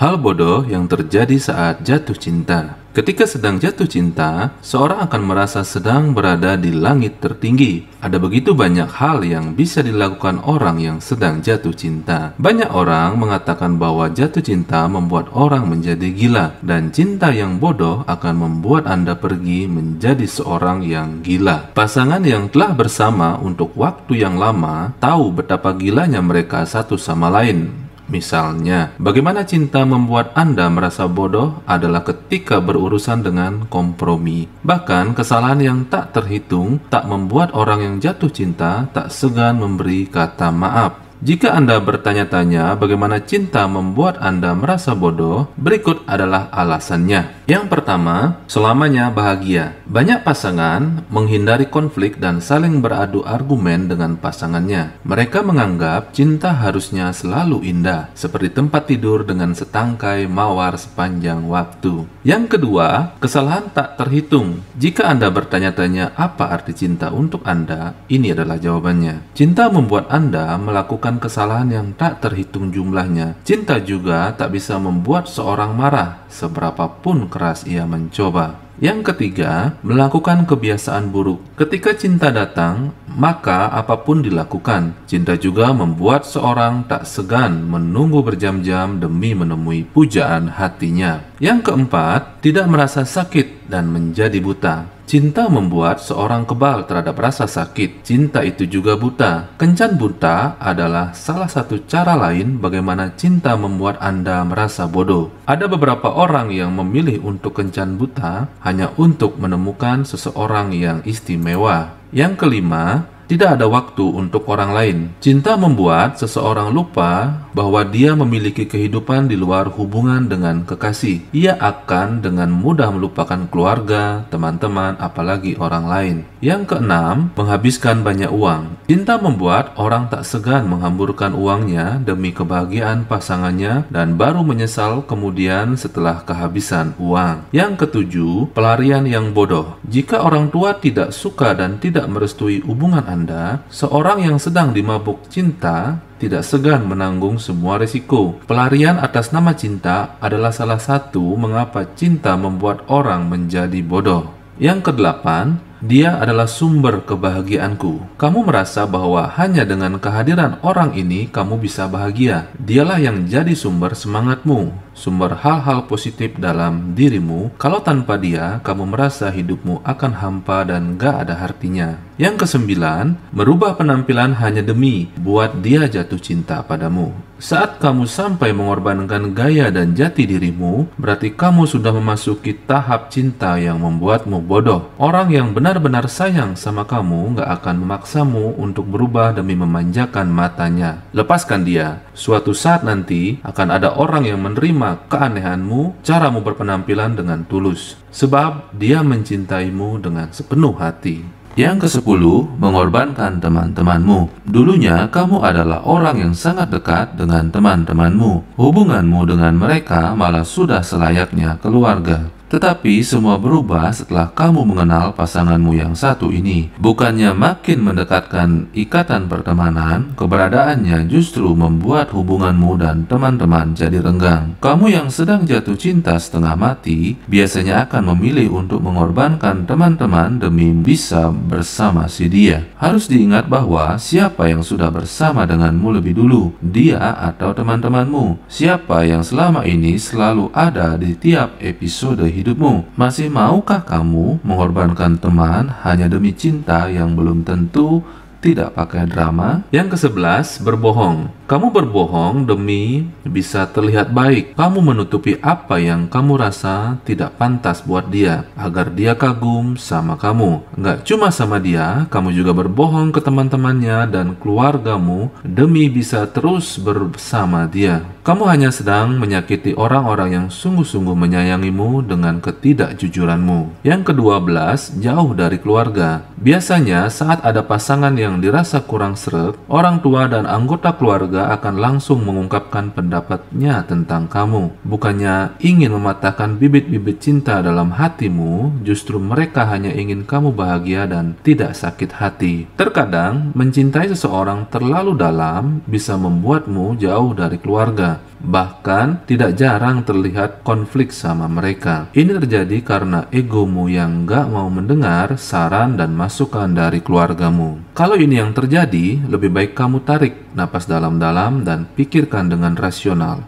Hal bodoh yang terjadi saat jatuh cinta. Ketika sedang jatuh cinta, seorang akan merasa sedang berada di langit tertinggi. Ada begitu banyak hal yang bisa dilakukan orang yang sedang jatuh cinta. Banyak orang mengatakan bahwa jatuh cinta membuat orang menjadi gila, dan cinta yang bodoh akan membuat Anda pergi menjadi seorang yang gila. Pasangan yang telah bersama untuk waktu yang lama tahu betapa gilanya mereka satu sama lain. Misalnya, bagaimana cinta membuat Anda merasa bodoh adalah ketika berurusan dengan kompromi. Bahkan, kesalahan yang tak terhitung tak membuat orang yang jatuh cinta tak segan memberi kata maaf. Jika Anda bertanya-tanya bagaimana cinta membuat Anda merasa bodoh, berikut adalah alasannya. Yang pertama, selamanya bahagia. Banyak pasangan menghindari konflik dan saling beradu argumen dengan pasangannya. Mereka menganggap cinta harusnya selalu indah, seperti tempat tidur dengan setangkai mawar sepanjang waktu. Yang kedua, kesalahan tak terhitung. Jika Anda bertanya-tanya apa arti cinta untuk Anda, ini adalah jawabannya. Cinta membuat Anda melakukan kesalahan yang tak terhitung jumlahnya. Cinta juga tak bisa membuat seorang marah, seberapapun keras ia mencoba. Yang ketiga, melakukan kebiasaan buruk. Ketika cinta datang, maka apapun dilakukan. Cinta juga membuat seorang tak segan menunggu berjam-jam demi menemui pujaan hatinya. Yang keempat, tidak merasa sakit dan menjadi buta. Cinta membuat seorang kebal terhadap rasa sakit. Cinta itu juga buta. Kencan buta adalah salah satu cara lain bagaimana cinta membuat Anda merasa bodoh. Ada beberapa orang yang memilih untuk kencan buta hanya untuk menemukan seseorang yang istimewa. Yang kelima, tidak ada waktu untuk orang lain. Cinta membuat seseorang lupa bahwa dia memiliki kehidupan di luar hubungan dengan kekasih. Ia akan dengan mudah melupakan keluarga, teman-teman, apalagi orang lain. Yang keenam, menghabiskan banyak uang. Cinta membuat orang tak segan menghamburkan uangnya demi kebahagiaan pasangannya dan baru menyesal kemudian setelah kehabisan uang. Yang ketujuh, pelarian yang bodoh. Jika orang tua tidak suka dan tidak merestui hubungan Anda, seorang yang sedang dimabuk cinta tidak segan menanggung semua risiko. Pelarian atas nama cinta adalah salah satu mengapa cinta membuat orang menjadi bodoh. Yang kedelapan, dia adalah sumber kebahagiaanku. Kamu merasa bahwa hanya dengan kehadiran orang ini kamu bisa bahagia. Dialah yang jadi sumber semangatmu, sumber hal-hal positif dalam dirimu. Kalau tanpa dia, kamu merasa hidupmu akan hampa dan gak ada artinya. Yang kesembilan, merubah penampilan hanya demi buat dia jatuh cinta padamu. Saat kamu sampai mengorbankan gaya dan jati dirimu, berarti kamu sudah memasuki tahap cinta yang membuatmu bodoh. Orang yang benar-benar sayang sama kamu gak akan memaksamu untuk berubah demi memanjakan matanya. Lepaskan dia. Suatu saat nanti akan ada orang yang menerima keanehanmu, caramu berpenampilan dengan tulus. Sebab dia mencintaimu dengan sepenuh hati. Yang ke-10, mengorbankan teman-temanmu. Dulunya kamu adalah orang yang sangat dekat dengan teman-temanmu. Hubunganmu dengan mereka malah sudah selayaknya keluarga. Tetapi semua berubah setelah kamu mengenal pasanganmu yang satu ini. Bukannya makin mendekatkan ikatan pertemanan, keberadaannya justru membuat hubunganmu dan teman-teman jadi renggang. Kamu yang sedang jatuh cinta setengah mati, biasanya akan memilih untuk mengorbankan teman-teman demi bisa bersama si dia. Harus diingat bahwa siapa yang sudah bersama denganmu lebih dulu, dia atau teman-temanmu. Siapa yang selama ini selalu ada di tiap episode hidupmu. Masih maukah kamu mengorbankan teman hanya demi cinta yang belum tentu tidak pakai drama? Yang ke-11, berbohong. Kamu berbohong demi bisa terlihat baik. Kamu menutupi apa yang kamu rasa tidak pantas buat dia, agar dia kagum sama kamu. Nggak cuma sama dia, kamu juga berbohong ke teman-temannya dan keluargamu demi bisa terus bersama dia. Kamu hanya sedang menyakiti orang-orang yang sungguh-sungguh menyayangimu dengan ketidakjujuranmu. Yang ke-12, jauh dari keluarga. Biasanya saat ada pasangan yang dirasa kurang sreg, orang tua dan anggota keluarga akan langsung mengungkapkan pendapatnya tentang kamu. Bukannya ingin mematahkan bibit-bibit cinta dalam hatimu, justru mereka hanya ingin kamu bahagia dan tidak sakit hati. Terkadang, mencintai seseorang terlalu dalam bisa membuatmu jauh dari keluarga. Bahkan tidak jarang terlihat konflik sama mereka. Ini terjadi karena egomu yang gak mau mendengar saran dan masukan dari keluargamu. Kalau ini yang terjadi, lebih baik kamu tarik napas dalam-dalam dan pikirkan dengan rasional.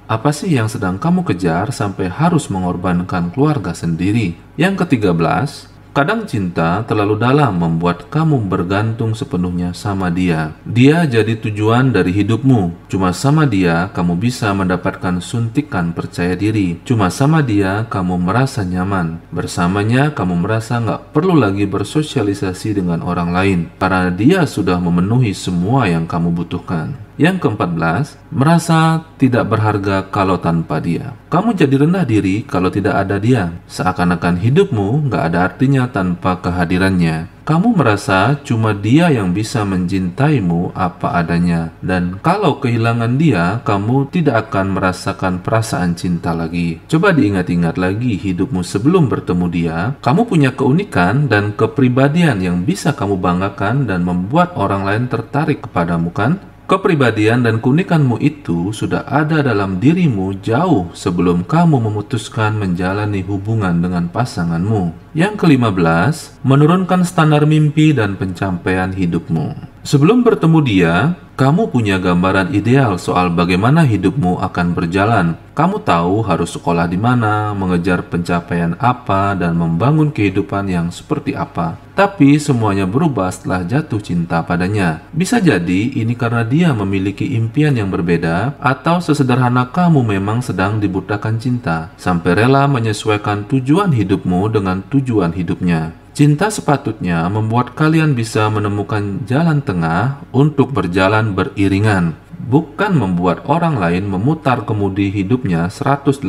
Apa sih yang sedang kamu kejar sampai harus mengorbankan keluarga sendiri? Yang ke-13, kadang cinta terlalu dalam membuat kamu bergantung sepenuhnya sama dia. Dia jadi tujuan dari hidupmu. Cuma sama dia kamu bisa mendapatkan suntikan percaya diri. Cuma sama dia kamu merasa nyaman. Bersamanya kamu merasa nggak perlu lagi bersosialisasi dengan orang lain, karena dia sudah memenuhi semua yang kamu butuhkan. Yang ke-14, merasa tidak berharga kalau tanpa dia. Kamu jadi rendah diri kalau tidak ada dia. Seakan-akan hidupmu nggak ada artinya tanpa kehadirannya. Kamu merasa cuma dia yang bisa mencintaimu apa adanya. Dan kalau kehilangan dia, kamu tidak akan merasakan perasaan cinta lagi. Coba diingat-ingat lagi hidupmu sebelum bertemu dia. Kamu punya keunikan dan kepribadian yang bisa kamu banggakan dan membuat orang lain tertarik kepadamu, kan? Kepribadian dan keunikanmu itu sudah ada dalam dirimu jauh sebelum kamu memutuskan menjalani hubungan dengan pasanganmu. Yang ke-15, menurunkan standar mimpi dan pencapaian hidupmu. Sebelum bertemu dia, kamu punya gambaran ideal soal bagaimana hidupmu akan berjalan. Kamu tahu harus sekolah di mana, mengejar pencapaian apa, dan membangun kehidupan yang seperti apa. Tapi semuanya berubah setelah jatuh cinta padanya. Bisa jadi ini karena dia memiliki impian yang berbeda, atau sesederhana kamu memang sedang dibutakan cinta, sampai rela menyesuaikan tujuan hidupmu dengan tujuan hidupnya. Cinta sepatutnya membuat kalian bisa menemukan jalan tengah untuk berjalan beriringan, bukan membuat orang lain memutar kemudi hidupnya 180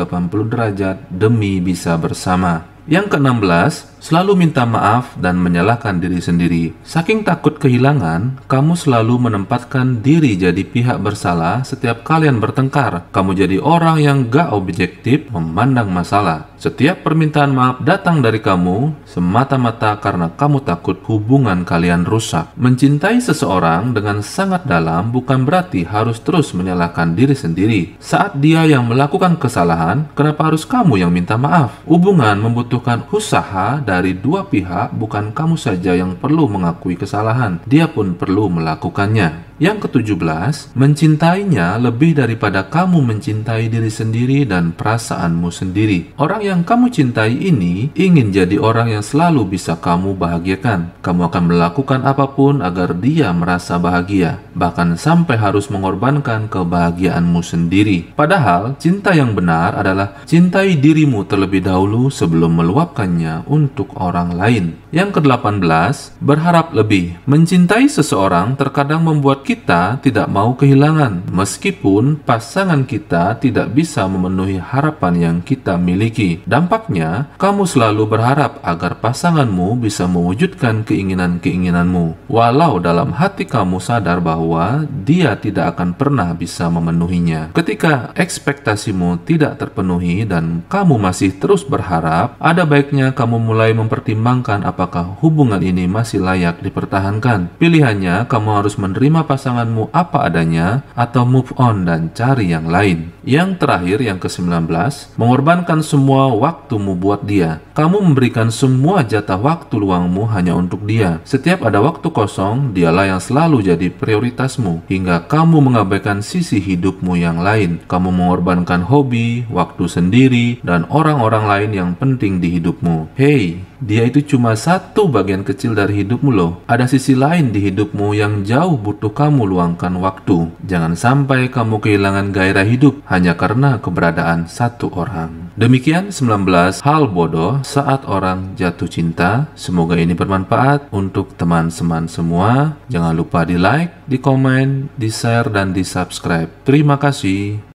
derajat demi bisa bersama. Yang ke-16, selalu minta maaf dan menyalahkan diri sendiri. Saking takut kehilangan, kamu selalu menempatkan diri jadi pihak bersalah setiap kalian bertengkar. Kamu jadi orang yang gak objektif memandang masalah. Setiap permintaan maaf datang dari kamu semata-mata karena kamu takut hubungan kalian rusak. Mencintai seseorang dengan sangat dalam bukan berarti harus terus menyalahkan diri sendiri. Saat dia yang melakukan kesalahan, kenapa harus kamu yang minta maaf? Hubungan membutuhkan usaha dari dua pihak, bukan kamu saja yang perlu mengakui kesalahan. Dia pun perlu melakukannya. Yang ke-17, mencintainya lebih daripada kamu mencintai diri sendiri dan perasaanmu sendiri. Orang yang kamu cintai ini ingin jadi orang yang selalu bisa kamu bahagiakan. Kamu akan melakukan apapun agar dia merasa bahagia, bahkan sampai harus mengorbankan kebahagiaanmu sendiri. Padahal, cinta yang benar adalah cintai dirimu terlebih dahulu sebelum meluapkannya untuk orang lain. Yang ke-18, berharap lebih. Mencintai seseorang terkadang membuat kita tidak mau kehilangan, meskipun pasangan kita tidak bisa memenuhi harapan yang kita miliki. Dampaknya, kamu selalu berharap agar pasanganmu bisa mewujudkan keinginan-keinginanmu, walau dalam hati kamu sadar bahwa dia tidak akan pernah bisa memenuhinya. Ketika ekspektasimu tidak terpenuhi dan kamu masih terus berharap, ada baiknya kamu mulai mempertimbangkan apakah hubungan ini masih layak dipertahankan. Pilihannya, kamu harus menerima pasanganmu apa adanya atau move on dan cari yang lain. Yang terakhir, yang ke-19, mengorbankan semua waktumu buat dia. Kamu memberikan semua jatah waktu luangmu hanya untuk dia. Setiap ada waktu kosong, dialah yang selalu jadi prioritasmu, hingga kamu mengabaikan sisi hidupmu yang lain. Kamu mengorbankan hobi, waktu sendiri, dan orang-orang lain yang penting di hidupmu. Hey, dia itu cuma satu bagian kecil dari hidupmu loh. Ada sisi lain di hidupmu yang jauh butuh kamu luangkan waktu. Jangan sampai kamu kehilangan gairah hidup hanya karena keberadaan satu orang. Demikian 19 hal bodoh saat orang jatuh cinta. Semoga ini bermanfaat untuk teman-teman semua. Jangan lupa di like, di komen, di share, dan di subscribe. Terima kasih.